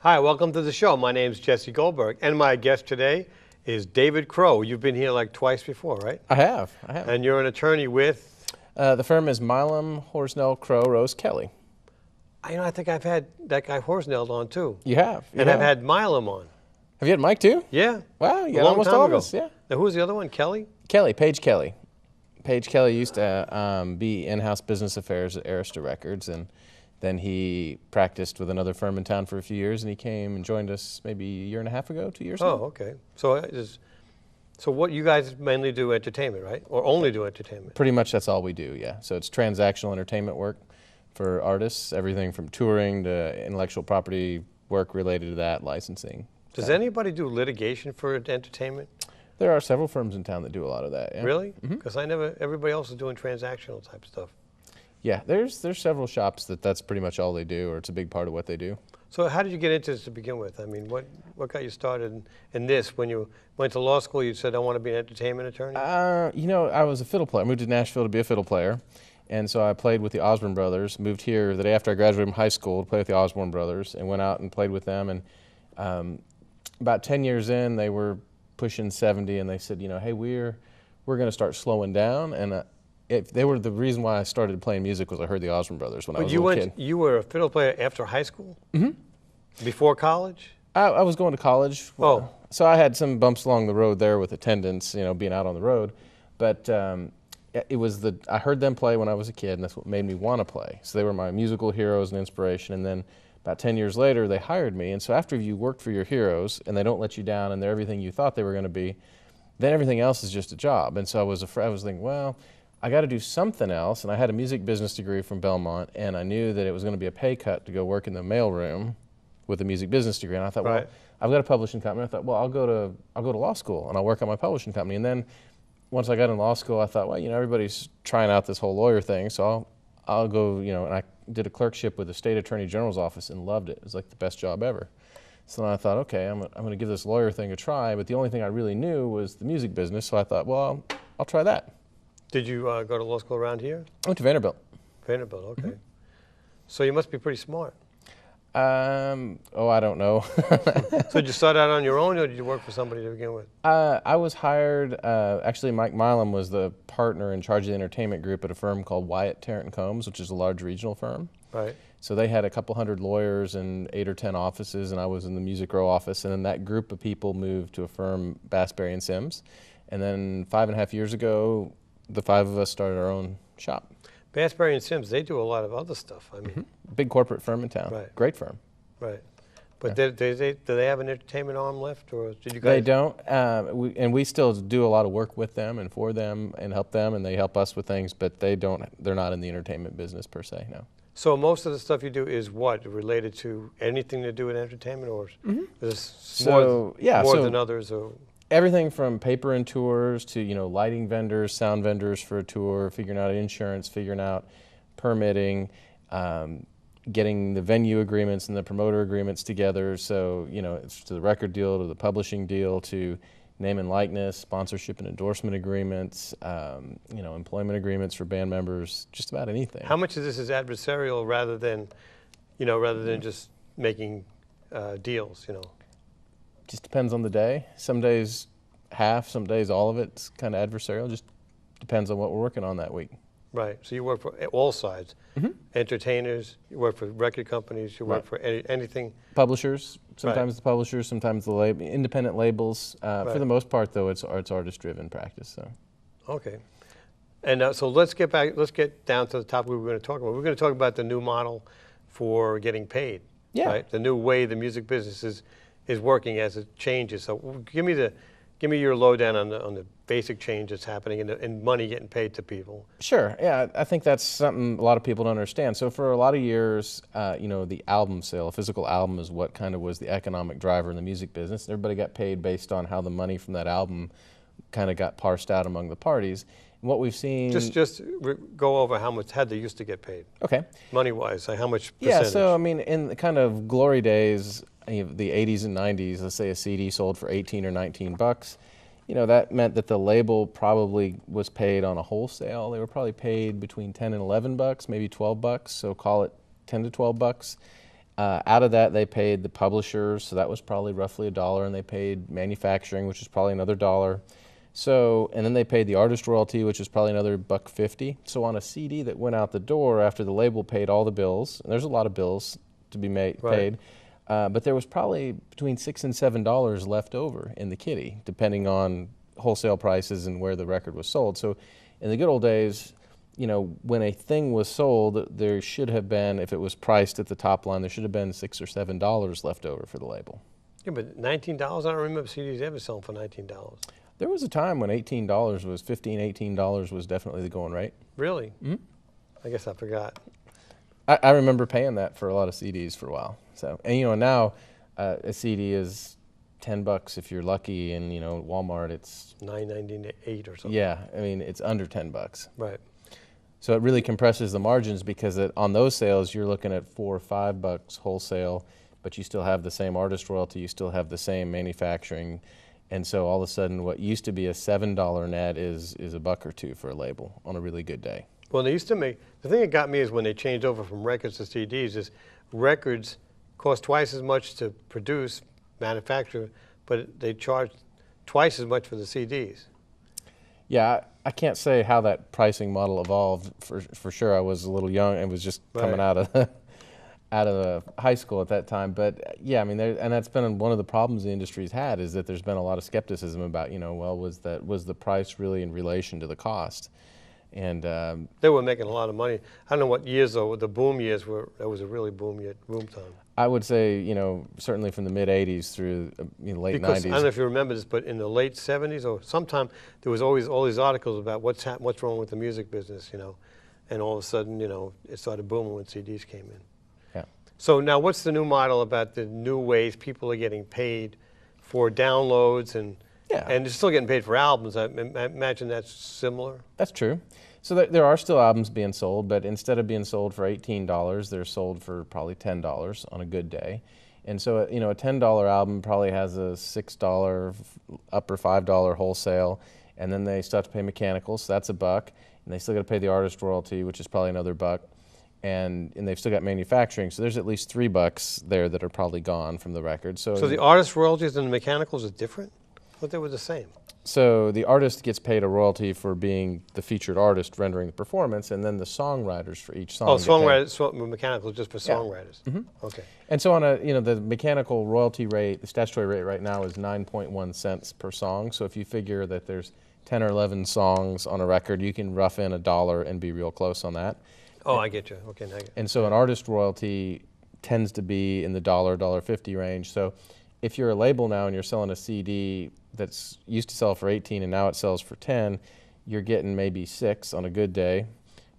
Hi, welcome to the show. My name's Jesse Goldberg, and my guest today is David Crow. You've been here like twice before, right? I have. And you're an attorney with? The firm is Milam, Horsnell, Crow, Rose, Kelly. I think I've had that guy Horsnell on too. You have? And I've had Milam on. Have you had Mike too? Yeah. Wow, you got almost all of us, yeah. Now, who's the other one, Kelly? Paige Kelly. Paige Kelly used to be in-house business affairs at Arista Records, and then he practiced with another firm in town for a few years, and he came and joined us maybe a year and a half ago, 2 years ago. Oh, okay. So what you guys mainly do entertainment, right? Or only do entertainment? Pretty much that's all we do, yeah. So it's transactional entertainment work for artists, everything from touring to intellectual property work related to that, licensing. Does anybody do litigation for entertainment? There are several firms in town that do a lot of that, yeah. Really? Because everybody else is doing transactional type stuff. Yeah, there's several shops that's pretty much all they do, or it's a big part of what they do. So how did you get into this to begin with? I mean, what got you started in this? When you went to law school, you said, I want to be an entertainment attorney? I was a fiddle player. I moved to Nashville to be a fiddle player. And so I played with the Osborne Brothers, moved here the day after I graduated from high school to play with the Osborne Brothers, and went out and played with them. And about 10 years in, they were pushing 70, and they said, hey, we're going to start slowing down. And they were the reason why I started playing music was I heard the Osborne Brothers when I was a little kid. You were a fiddle player after high school? Mm-hmm. Before college? I was going to college. Oh. So I had some bumps along the road there with attendance, being out on the road. But it was I heard them play when I was a kid, and that's what made me want to play. So they were my musical heroes and inspiration. And then about 10 years later, they hired me. And so after you worked for your heroes and they don't let you down and they're everything you thought they were going to be, then everything else is just a job. And so I was thinking, well, I got to do something else. And I had a music business degree from Belmont, and I knew that it was going to be a pay cut to go work in the mailroom with a music business degree. And I thought, well, I've got a publishing company. I thought, well, I'll go to law school and I'll work on my publishing company. And then once I got in law school, I thought, well, everybody's trying out this whole lawyer thing, so I'll go, and I did a clerkship with the state attorney general's office and loved it. It was like the best job ever. So then I thought, okay, I'm going to give this lawyer thing a try, but the only thing I really knew was the music business, so I thought, well, I'll try that. Did you go to law school around here? I went to Vanderbilt. Vanderbilt, okay. Mm-hmm. So you must be pretty smart. I don't know. So did you start out on your own, or did you work for somebody to begin with? I was hired, actually Mike Milam was the partner in charge of the entertainment group at a firm called Wyatt, Tarrant & Combs, which is a large regional firm. Right. So they had a couple hundred lawyers and 8 or 10 offices, and I was in the music row office, and then that group of people moved to a firm, Bass, Berry & Sims. And then 5.5 years ago, the 5 of us started our own shop. Bass, Berry & Sims, they do a lot of other stuff. I mean, big corporate firm in town. Right. Great firm. Right. But do they have an entertainment arm left, or did you guys? They don't. We still do a lot of work with them and for them and help them, and they help us with things, but they're not in the entertainment business per se, no. So most of the stuff you do is what? Related to anything to do with entertainment, or is it more than others? Or? Everything from paper and tours to lighting vendors, sound vendors for a tour, figuring out insurance, figuring out permitting, getting the venue agreements and the promoter agreements together. So it's to the record deal, to the publishing deal, to name and likeness, sponsorship and endorsement agreements, employment agreements for band members, just about anything. How much of this is adversarial rather than just making deals? Just depends on the day. Some days half, some days all of it's kind of adversarial. Just depends on what we're working on that week. Right. So you work for all sides. Entertainers, you work for record companies, you work for anything. Publishers, sometimes the publishers, sometimes the independent labels. For the most part, though, it's artist-driven practice. So. Okay. And so let's get down to the topic we were going to talk about. We're going to talk about the new model for getting paid. Yeah. Right? The new way the music business is working as it changes. So give me your lowdown on the basic change that's happening in money getting paid to people. Sure. Yeah, I think that's something a lot of people don't understand. So for a lot of years, the album sale, a physical album, is what kind of was the economic driver in the music business. Everybody got paid based on how the money from that album kind of got parsed out among the parties. And what we've seen. Just go over how they used to get paid. Okay. Money-wise, like how much percentage? Yeah. So in the kind of glory days, the 80s and 90s, let's say a CD sold for 18 or 19 bucks. That meant that the label probably was paid on a wholesale. They were probably paid between 10 and 11 bucks, maybe 12 bucks, so call it 10 to 12 bucks. Out of that, they paid the publishers, so that was probably roughly $1, and they paid manufacturing, which is probably another $1. So, and then they paid the artist royalty, which is probably another $1.50. So on a CD that went out the door after the label paid all the bills, and there's a lot of bills to be paid, but there was probably between $6 and $7 left over in the kitty, depending on wholesale prices and where the record was sold. So in the good old days, you know, when a thing was sold, there should have been, if it was priced at the top line, there should have been $6 or $7 left over for the label. Yeah, but $19, I don't remember CDs ever selling for $19. There was a time when $18 was $15, $18 was definitely the going rate. Really? Mm-hmm. I guess I forgot. I remember paying that for a lot of CDs for a while. So, and you know, now a CD is $10 if you're lucky, and you know, Walmart it's $9.98 or something. Yeah, I mean it's under $10. Right. So it really compresses the margins because on those sales you're looking at $4 or $5 wholesale, but you still have the same artist royalty, you still have the same manufacturing, and so all of a sudden what used to be a $7 net is $1 or $2 for a label on a really good day. Well, they used to make, the thing that got me is when they changed over from records to CDs is records cost twice as much to produce, manufacture, but they charge twice as much for the CDs. Yeah, I can't say how that pricing model evolved for sure. I was a little young and was just coming out of high school at that time. But yeah, I mean, and that's been one of the problems the industry's had, is that there's been a lot of skepticism about, you know, well, was the price really in relation to the cost? And they were making a lot of money. I don't know what years though. The boom years were. That was a really boom time. I would say, you know, certainly from the mid '80s through late '90s. I don't know if you remember this, but in the late '70s or sometime, there was always all these articles about what's wrong with the music business, you know, and all of a sudden, you know, it started booming when CDs came in. Yeah. So now, what's the new model about the new ways people are getting paid for downloads and they're still getting paid for albums? I imagine that's similar. That's true. So there are still albums being sold, but instead of being sold for $18, they're sold for probably $10 on a good day. And so, you know, a $10 album probably has a $6, upper $5 wholesale, and then they still have to pay mechanicals, so that's $1, and they still got to pay the artist royalty, which is probably another $1, and they've still got manufacturing, so there's at least $3 there that are probably gone from the record. So the artist royalties and the mechanicals are different? I thought they were the same. So the artist gets paid a royalty for being the featured artist rendering the performance, and then the songwriters for each song. Oh, songwriters, mechanical just for songwriters. Mm-hmm. Okay. And so on the mechanical royalty rate, the statutory rate right now is 9.1 cents per song. So if you figure that there's 10 or 11 songs on a record, you can rough in $1 and be real close on that. Oh, I get you. Okay, now I get you. And so an artist royalty tends to be in the $1.50 range. So if you're a label now and you're selling a CD that's used to sell for 18 and now it sells for 10, you're getting maybe 6 on a good day,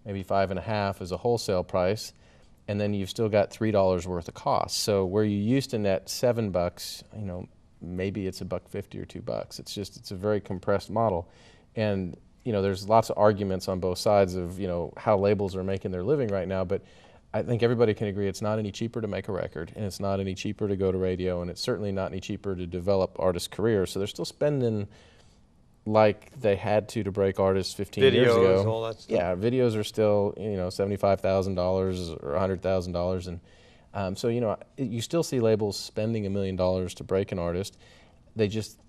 maybe 5.5 as a wholesale price, and then you've still got $3 worth of cost. So where you used to net $7, you know, maybe it's $1.50 or $2. It's a very compressed model, and you know, there's lots of arguments on both sides of, you know, how labels are making their living right now, but I think everybody can agree it's not any cheaper to make a record, and it's not any cheaper to go to radio, and it's certainly not any cheaper to develop artists' careers. So they're still spending like they had to break artists 15 years ago. Videos, all that stuff. Yeah, videos are still, you know, $75,000 or $100,000, and so, you know, you still see labels spending $1 million to break an artist.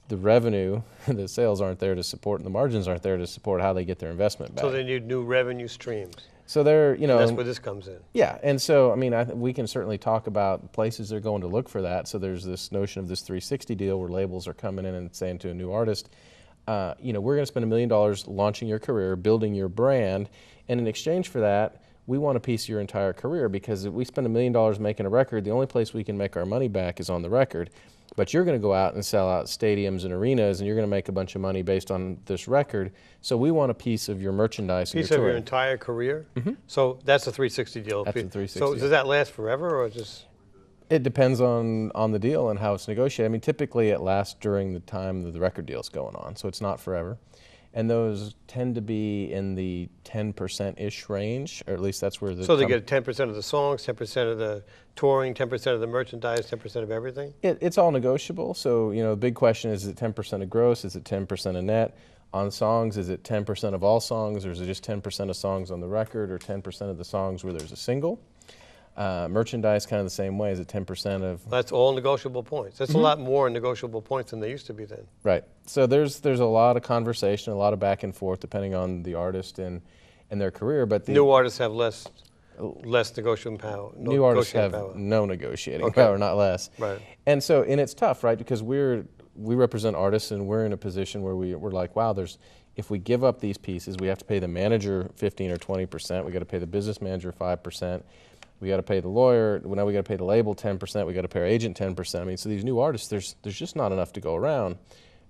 The revenue, the sales aren't there to support, and the margins aren't there to support how they get their investment back. So they need new revenue streams. So they're, you know, and that's where this comes in. Yeah, and so I mean, we can certainly talk about places they're going to look for that. So there's this notion of this 360 deal where labels are coming in and saying to a new artist, you know, we're going to spend $1 million launching your career, building your brand, and in exchange for that, we want a piece of your entire career, because if we spend $1 million making a record, the only place we can make our money back is on the record. But you're going to go out and sell out stadiums and arenas, and you're going to make a bunch of money based on this record. So we want a piece of your merchandise. Piece of your entire career? Mm-hmm. So that's a 360 deal. That's a 360. So does that last forever, or just? It depends on the deal and how it's negotiated. I mean, typically it lasts during the time that the record deal's going on, so it's not forever. And those tend to be in the 10%-ish range, or at least that's where the... So they get 10% of the songs, 10% of the touring, 10% of the merchandise, 10% of everything? It's all negotiable. So, you know, the big question is it 10% of gross? Is it 10% of net? On songs, is it 10% of all songs, or is it just 10% of songs on the record, or 10% of the songs where there's a single? Merchandise kind of the same way, is it 10% of? That's all negotiable points. That's a lot more negotiable points than they used to be then. Right. So there's a lot of conversation, a lot of back and forth depending on the artist and their career. But the New artists have less negotiating power. new artists have no negotiating power, not less. Right. And it's tough, right? Because we represent artists, and we're in a position where we're like, wow, if we give up these pieces, we have to pay the manager 15 or 20%. We got to pay the business manager 5%. We got to pay the lawyer. Now we got to pay the label 10%. We got to pay our agent 10%. I mean, so these new artists, there's just not enough to go around.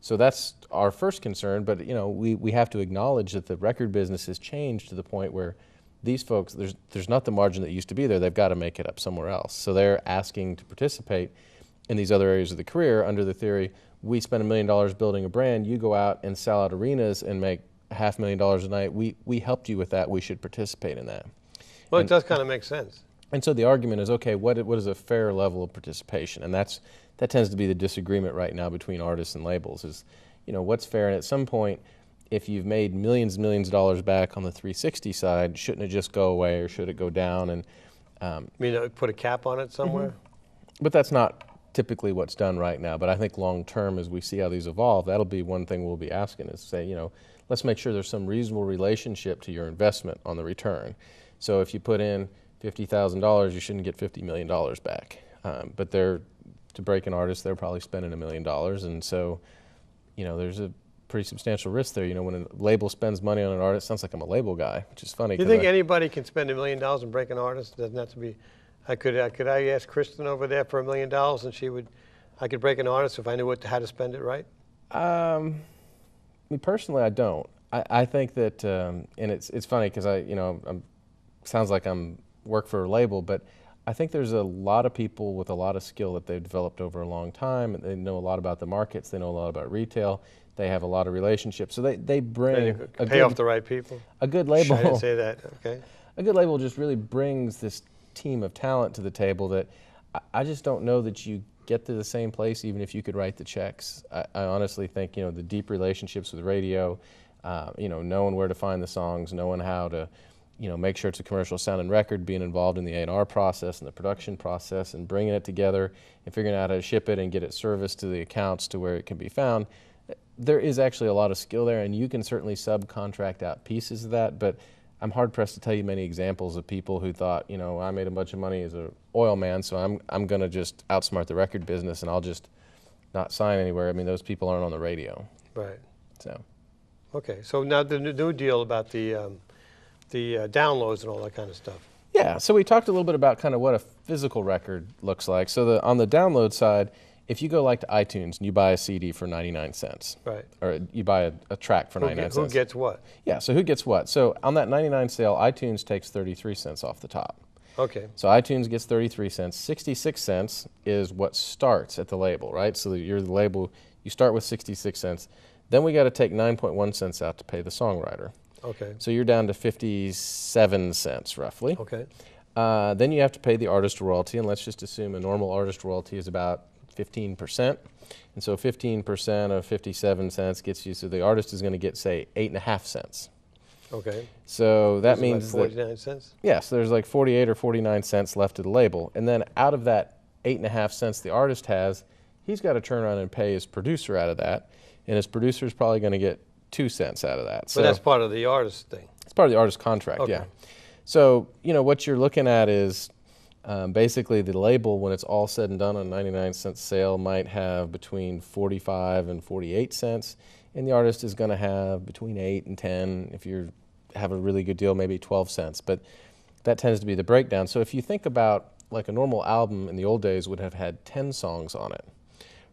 So that's our first concern. But we have to acknowledge that the record business has changed to the point where these folks, there's not the margin that used to be there. They've got to make it up somewhere else. So they're asking to participate in these other areas of the career under the theory, we spend $1 million building a brand. You go out and sell out arenas and make $500,000 a night. We helped you with that. We should participate in that. Well, it does kind of make sense. And so the argument is, okay, what is a fair level of participation? And that tends to be the disagreement right now between artists and labels is, what's fair? And at some point, if you've made millions and millions of dollars back on the 360 side, shouldn't it just go away or should it go down? And put a cap on it somewhere? But that's not typically what's done right now. But I think long term, as we see how these evolve, that'll be one thing we'll be asking is say, let's make sure there's some reasonable relationship to your investment on the return. So if you put in $50,000, you shouldn't get $50 million back. But to break an artist, they're probably spending $1 million. And so, there's a pretty substantial risk there. When a label spends money on an artist, it sounds like I'm a label guy, which is funny. You think anybody can spend $1 million and break an artist? It doesn't have to be. Could I ask Kristen over there for $1 million and I could break an artist if I knew how to spend it right? Me personally, I don't. I think that, and it's funny because sounds like I'm work for a label, but I think there's a lot of people with a lot of skill that they've developed over a long time. They know a lot about the markets. They know a lot about retail. They have a lot of relationships. So they bring pay off the right people. A good label. I didn't say that. Okay. A good label just really brings this team of talent to the table that I just don't know that you get to the same place even if you could write the checks. I honestly think the deep relationships with radio, knowing where to find the songs, knowing how to make sure it's a commercial sounding record, being involved in the A&R process and the production process and bringing it together and figuring out how to ship it and get it serviced to the accounts to where it can be found. There is actually a lot of skill there, and you can certainly subcontract out pieces of that, but I'm hard-pressed to tell you many examples of people who thought, I made a bunch of money as an oil man, so I'm going to just outsmart the record business and I'll just not sign anywhere. I mean, those people aren't on the radio. Right. So. Okay, so now the new deal about the downloads and all that kind of stuff. Yeah, so we talked a little bit about kind of what a physical record looks like. So on the download side, if you go to iTunes and you buy a CD for 99 cents, right, or you buy a track for 99 cents. Who gets what? Yeah, so who gets what? So on that 99 sale, iTunes takes 33 cents off the top. Okay. So iTunes gets 33 cents. 66 cents is what starts at the label, right? So you're the label, you start with 66 cents. Then we got to take 9.1 cents out to pay the songwriter. Okay. So you're down to 57 cents roughly. Okay. Then you have to pay the artist royalty, and let's just assume a normal artist royalty is about 15%. And so 15% of 57 cents gets you, so the artist is going to get, say, 8.5 cents. Okay. So that means like 49 cents? Yes, there's like 48 or 49 cents left to the label. And then out of that 8.5 cents the artist has, he's got to turn around and pay his producer out of that. And his producer is probably going to get 2 cents out of that. So that's part of the artist thing? It's part of the artist contract, okay. Yeah. So, what you're looking at is basically the label, when it's all said and done on a 99-cent sale, might have between 45 and 48 cents. And the artist is going to have between 8 and 10. If you have a really good deal, maybe 12 cents. But that tends to be the breakdown. So if you think about like a normal album in the old days would have had 10 songs on it,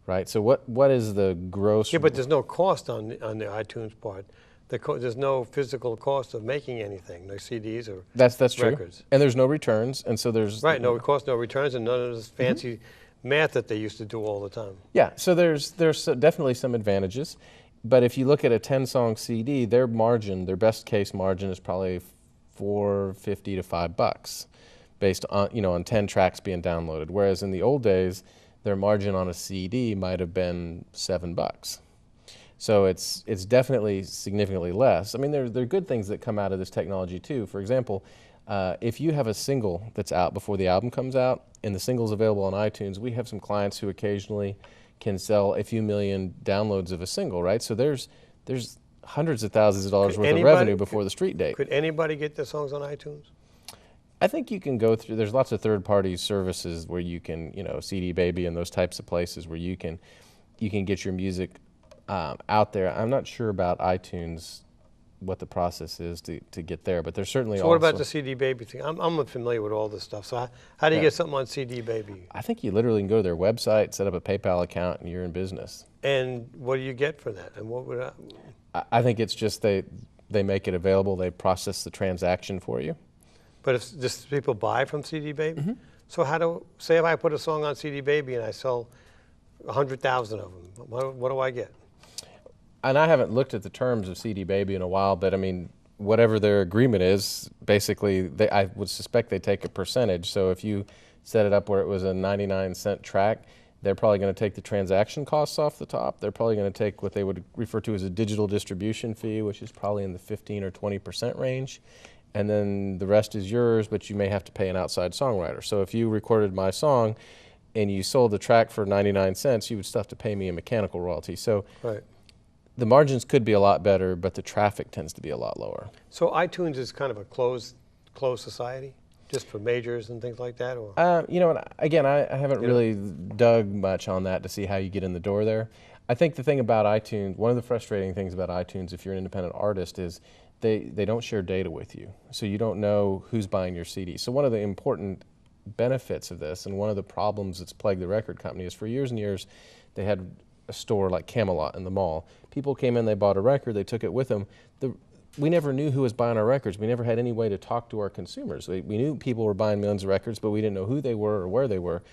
right? So what is the gross? Yeah, but there's no cost on the iTunes part. There's no physical cost of making anything, no CDs or that's true. records. And there's no returns, and so there's right, no cost, no returns, and none of this fancy math that they used to do all the time. Yeah, so there's definitely some advantages. But if you look at a 10-song CD, their margin, their best case margin is probably $4.50 to $5, based on on 10 tracks being downloaded. Whereas in the old days, their margin on a CD might have been $7. So it's definitely significantly less. I mean, there are good things that come out of this technology too. For example, If you have a single that's out before the album comes out and the single's available on iTunes, we have some clients who occasionally can sell a few million downloads of a single, right? So there's hundreds of thousands of dollars worth of revenue before the street date. Could anybody get their songs on iTunes? I think you can go through, there's lots of third-party services where you can, CD Baby and those types of places where you can get your music out there. I'm not sure about iTunes, what the process is to get there, but there's certainly So what about the CD Baby thing? I'm unfamiliar with all this stuff. So how do you get something on CD Baby? I think you literally can go to their website, set up a PayPal account, and you're in business. And what do you get for that? And what would I think it's just they make it available, they process the transaction for you. But if just people buy from CD Baby? So say if I put a song on CD Baby and I sell 100,000 of them, what do I get? And I haven't looked at the terms of CD Baby in a while, but I mean, whatever their agreement is, basically, I would suspect they take a percentage. So if you set it up where it was a 99-cent track, they're probably going to take the transaction costs off the top. They're probably going to take what they would refer to as a digital distribution fee, which is probably in the 15 or 20% range. And then the rest is yours, but you may have to pay an outside songwriter. So if you recorded my song and you sold the track for 99 cents, you would still have to pay me a mechanical royalty. So the margins could be a lot better, but the traffic tends to be a lot lower. So iTunes is kind of a closed society, just for majors and things like that? Or? Again, I haven't really dug much on that to see how you get in the door there. I think the thing about iTunes, one of the frustrating things about iTunes if you're an independent artist is they don't share data with you. So you don't know who's buying your CD. So one of the important benefits of this, and one of the problems that's plagued the record company, is for years and years they had a store like Camelot in the mall. People came in, they bought a record, they took it with them. We never knew who was buying our records. We never had any way to talk to our consumers. We knew people were buying millions of records, but we didn't know who they were or where they were.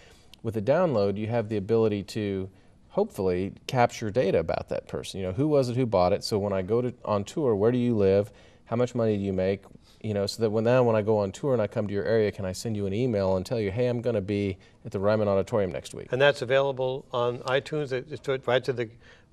With a download, you have the ability to hopefully capture data about that person. Who was it who bought it? So when I go on tour, where do you live? How much money do you make? So that when I go on tour and I come to your area, can I send you an email and tell you, hey, I'm going to be at the Ryman Auditorium next week? And that's available on iTunes,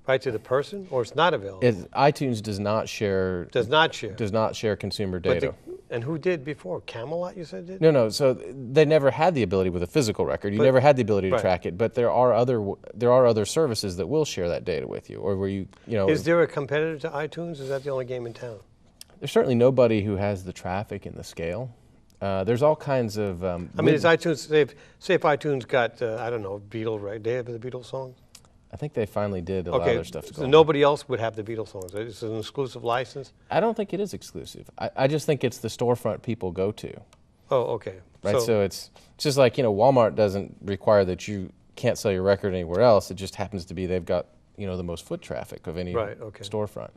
right to the person, or it's not available? iTunes does not share. Does not share. Does not share consumer data. And who did before? Camelot, you said did? No. So they never had the ability with a physical record. You never had the ability to track it. But there are other services that will share that data with you, or where you. Is there a competitor to iTunes? Is that the only game in town? There's certainly nobody who has the traffic and the scale. There's all kinds of. Is iTunes, say if iTunes got, I don't know, Beatles, right? They have the Beatles songs? I think they finally did allow their stuff to go. So nobody else would have the Beatles songs. It's an exclusive license? I don't think it is exclusive. I just think it's the storefront people go to. Oh, okay. Right, so it's just like, Walmart doesn't require that you can't sell your record anywhere else. It just happens to be they've got, the most foot traffic of any storefront.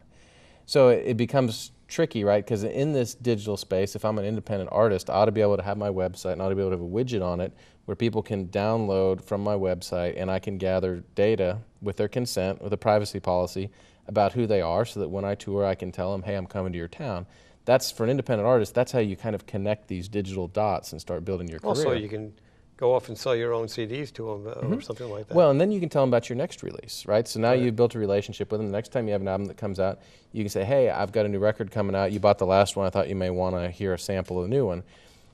So it becomes tricky, right? Because in this digital space, if I'm an independent artist, I ought to be able to have my website and I ought to be able to have a widget on it where people can download from my website and I can gather data with their consent, with a privacy policy about who they are, so that when I tour, I can tell them, hey, I'm coming to your town. That's, for an independent artist, that's how you kind of connect these digital dots and start building your career. Also, you can go off and sell your own CDs to them or something like that. Well, and then you can tell them about your next release, right? So now you've built a relationship with them. The next time you have an album that comes out, you can say, hey, I've got a new record coming out. You bought the last one. I thought you may want to hear a sample of the new one.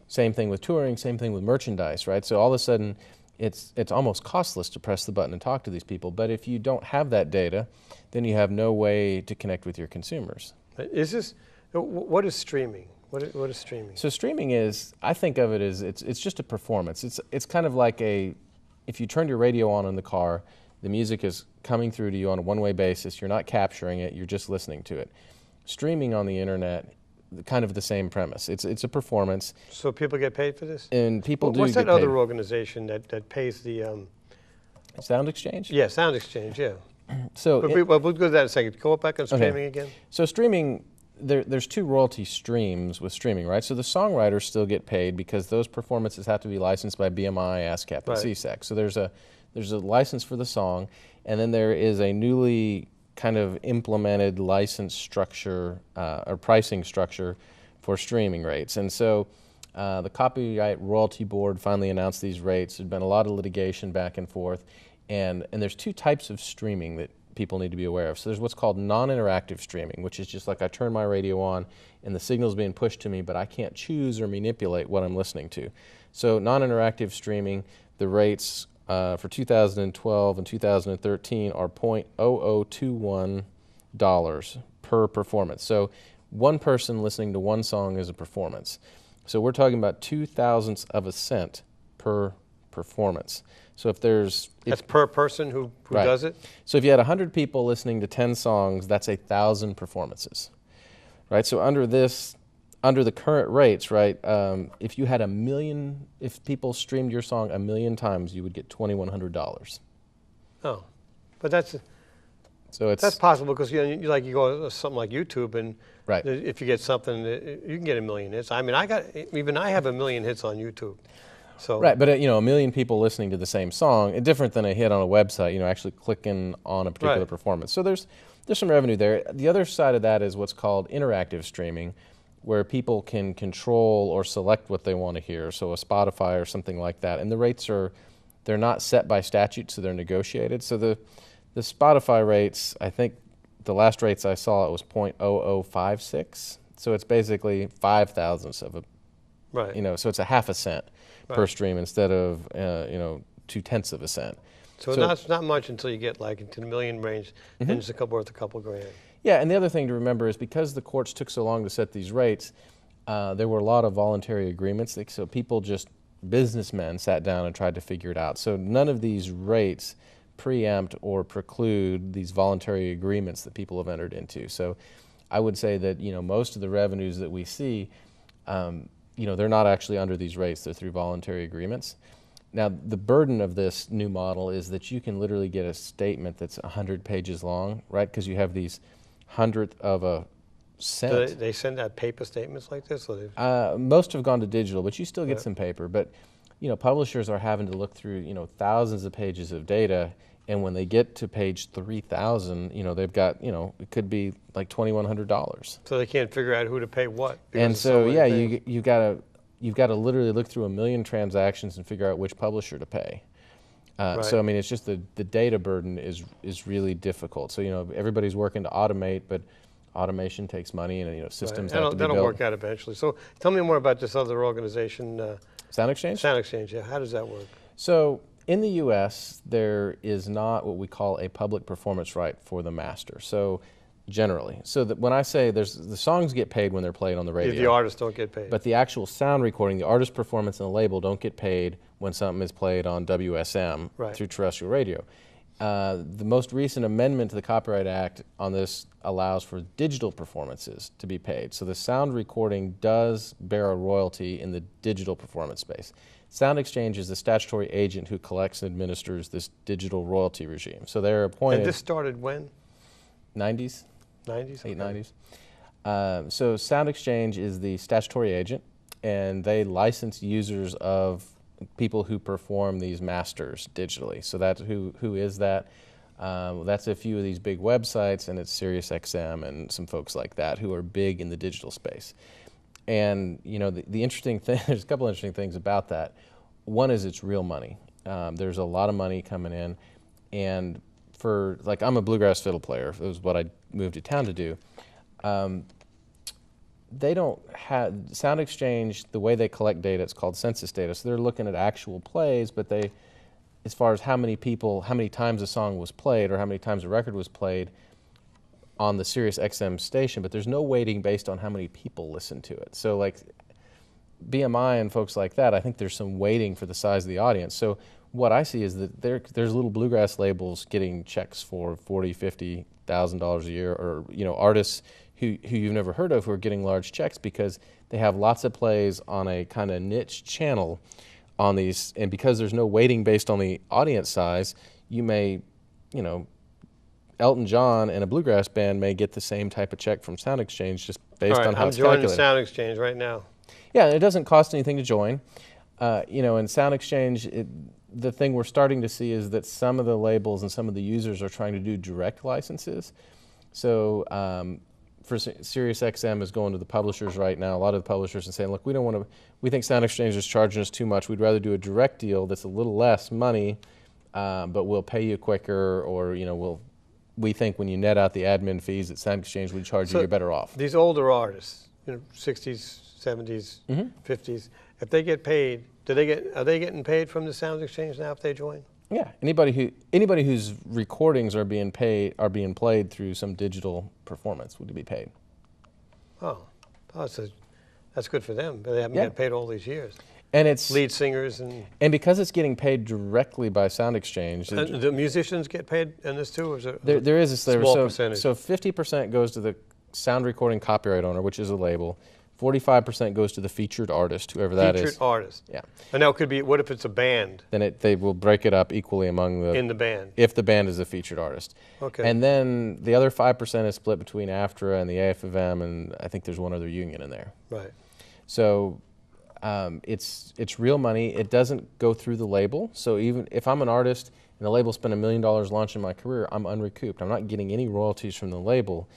Same thing with touring, same thing with merchandise, right? So all of a sudden, it's almost costless to press the button and talk to these people. But if you don't have that data, then you have no way to connect with your consumers. What is streaming? What is streaming? So streaming is, I think of it as, it's just a performance. It's kind of like if you turned your radio on in the car, the music is coming through to you on a one-way basis. You're not capturing it, you're just listening to it. Streaming on the internet, kind of the same premise. It's a performance. So people get paid for this? And people do What's get that other paid. organization that pays the... Sound Exchange? Yeah, Sound Exchange, yeah. So we'll go to that in a second. Go back on streaming again. So streaming, there's two royalty streams with streaming, right? So the songwriters still get paid because those performances have to be licensed by BMI, ASCAP, and CSAC. So there's a license for the song, and then there is a newly kind of implemented license structure or pricing structure for streaming rates. And so the Copyright Royalty Board finally announced these rates. There's been a lot of litigation back and forth, and there's two types of streaming that people need to be aware of. So there's what's called non-interactive streaming, which is just like I turn my radio on and the signal's being pushed to me, but I can't choose or manipulate what I'm listening to. So non-interactive streaming, the rates for 2012 and 2013 are $0.0021 per performance. So one person listening to one song is a performance. So we're talking about 0.002 of a cent per performance. So if there's... That's per person who right. does it? So if you had 100 people listening to 10 songs, that's 1,000 performances, right? So under the current rates, right, if you had if people streamed your song 1 million times, you would get $2,100. Oh, but that's that's possible because you go to something like YouTube and right. if you get something, you can get 1 million hits. I mean, I have 1 million hits on YouTube. So right, but 1 million people listening to the same song, different than a hit on a website, actually clicking on a particular right. performance. So there's some revenue there. The other side of that is what's called interactive streaming, where people can control or select what they want to hear, so a Spotify or something like that. And the rates they're not set by statute, so they're negotiated. So the Spotify rates, I think the last rates I saw, it was 0.0056. So it's basically 5,000ths of a, right. so it's a half a cent per stream instead of 0.2 of a cent. So not much until you get like into the million range, and it's worth a couple grand. Yeah, and the other thing to remember is because the courts took so long to set these rates, there were a lot of voluntary agreements. So businessmen sat down and tried to figure it out. So none of these rates preempt or preclude these voluntary agreements that people have entered into. So I would say that most of the revenues that we see, they're not actually under these rates. They're through voluntary agreements. Now, the burden of this new model is that you can literally get a statement that's 100 pages long, right? Because you have these 100th of a cent. Do they send out paper statements like this? Or most have gone to digital, but you still get some paper. But publishers are having to look through thousands of pages of data, and when they get to page 3,000, they've got it could be like $2,100. So they can't figure out who to pay what. And so you've got to literally look through 1 million transactions and figure out which publisher to pay. Right. So I mean, it's just the data burden is really difficult. So everybody's working to automate, but automation takes money, and systems have to be built. That'll work out eventually. So tell me more about this other organization. Sound Exchange? Sound Exchange, yeah. How does that work? So in the U.S., there is not what we call a public performance right for the master. So generally, so that when I say the songs get paid when they're played on the radio. The artists don't get paid. But the actual sound recording, the artist performance and the label don't get paid when something is played on WSM through terrestrial radio. The most recent amendment to the Copyright Act on this allows for digital performances to be paid. So the sound recording does bear a royalty in the digital performance space. Sound Exchange is the statutory agent who collects and administers this digital royalty regime. So they're appointed... And this started when? 90s. 90s? Late 90s. So Sound Exchange is the statutory agent, and they license users of people who perform these masters digitally. So that's who is that? That's a few of these big websites, and it's SiriusXM and some folks like that who are big in the digital space. And the interesting thing, there's a couple interesting things about that. One is it's real money. There's a lot of money coming in, and I'm a bluegrass fiddle player. It was what I moved to town to do. They don't have Sound Exchange. The way they collect data, it's called census data. So they're looking at actual plays, but as far as how many times a song was played or how many times a record was played on the SiriusXM station, but there's no weighting based on how many people listen to it. So like BMI and folks like that, I think there's some weighting for the size of the audience. So what I see is that there's little bluegrass labels getting checks for $40,000, $50,000 a year, or artists who you've never heard of who are getting large checks because they have lots of plays on a kind of niche channel on these, and because there's no weighting based on the audience size, you may, Elton John and a bluegrass band may get the same type of check from Sound Exchange just based on how it's calculated. I'm joining Sound Exchange right now. Yeah, it doesn't cost anything to join. In Sound Exchange, the thing we're starting to see is that some of the labels and some of the users are trying to do direct licenses. So for SiriusXM is going to the publishers right now, a lot of the publishers, and saying, look, we think Sound Exchange is charging us too much. We'd rather do a direct deal that's a little less money, but we'll pay you quicker, or we'll we think when you net out the admin fees that Sound Exchange would charge you, So you're better off. These older artists, 60s, 70s, Mm-hmm. 50s, if they get paid, are they getting paid from the Sound Exchange now if they join? Yeah, anybody whose recordings are being played through some digital performance would be paid. Oh, that's good for them. But they haven't Yeah. got paid all these years. And it's Lead singers and because it's getting paid directly by Sound Exchange, the musicians get paid in this too, or is it there is a small percentage? So 50% goes to the sound recording copyright owner, which is a label. 45% goes to the featured artist, whoever that is. Featured artist. Yeah. And now it could be, what if it's a band Then they will break it up equally among in the band? if the band is a featured artist. Okay. And then the other 5% is split between AFTRA and the AFM, and I think there's one other union in there. Right. So it's real money. It doesn't go through the label. So even if I'm an artist and the label spent $1 million launching my career, I'm unrecouped. I'm not getting any royalties from the label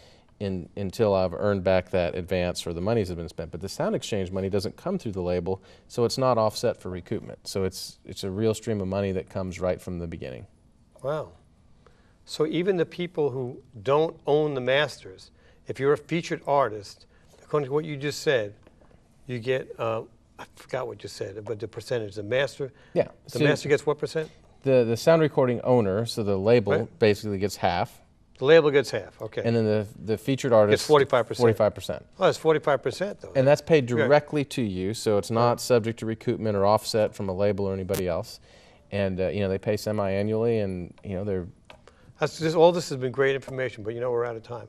until I've earned back that advance or the monies have been spent. But the Sound Exchange money doesn't come through the label, so it's not offset for recoupment. So it's a real stream of money that comes right from the beginning. Wow. So even the people who don't own the masters, if you're a featured artist, according to what you just said, you get, I forgot what you said, but the percentage, the master, Yeah. the master gets what percent? The sound recording owner, so the label, Right. basically gets half, The label gets half, okay. and then the featured artist Gets 45%. 45%. Oh, that's 45% though. And that's paid Yeah. directly to you, so it's not subject to recoupment or offset from a label or anybody else. And they pay semi-annually, and they're. All this has been great information, but we're out of time.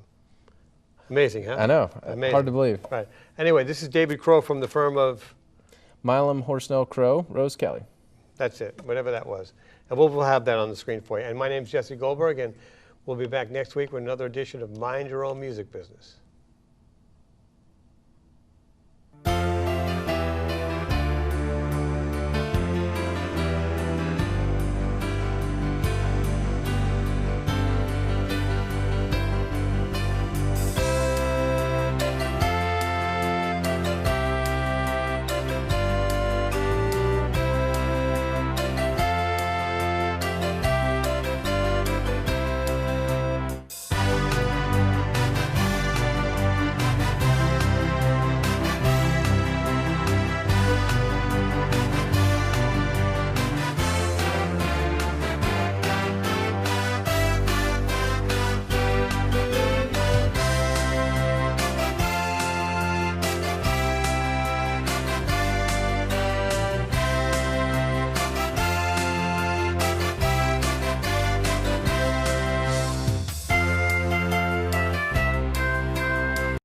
Amazing, huh? I know, Amazing. hard to believe. Right. Anyway, this is David Crow from the firm of, Milam, Horsnell, Crow, Rose Kelly. that's it, whatever that was. And we'll have that on the screen for you. And my name's Jesse Goldberg, and we'll be back next week with another edition of Mind Your Own Music Business.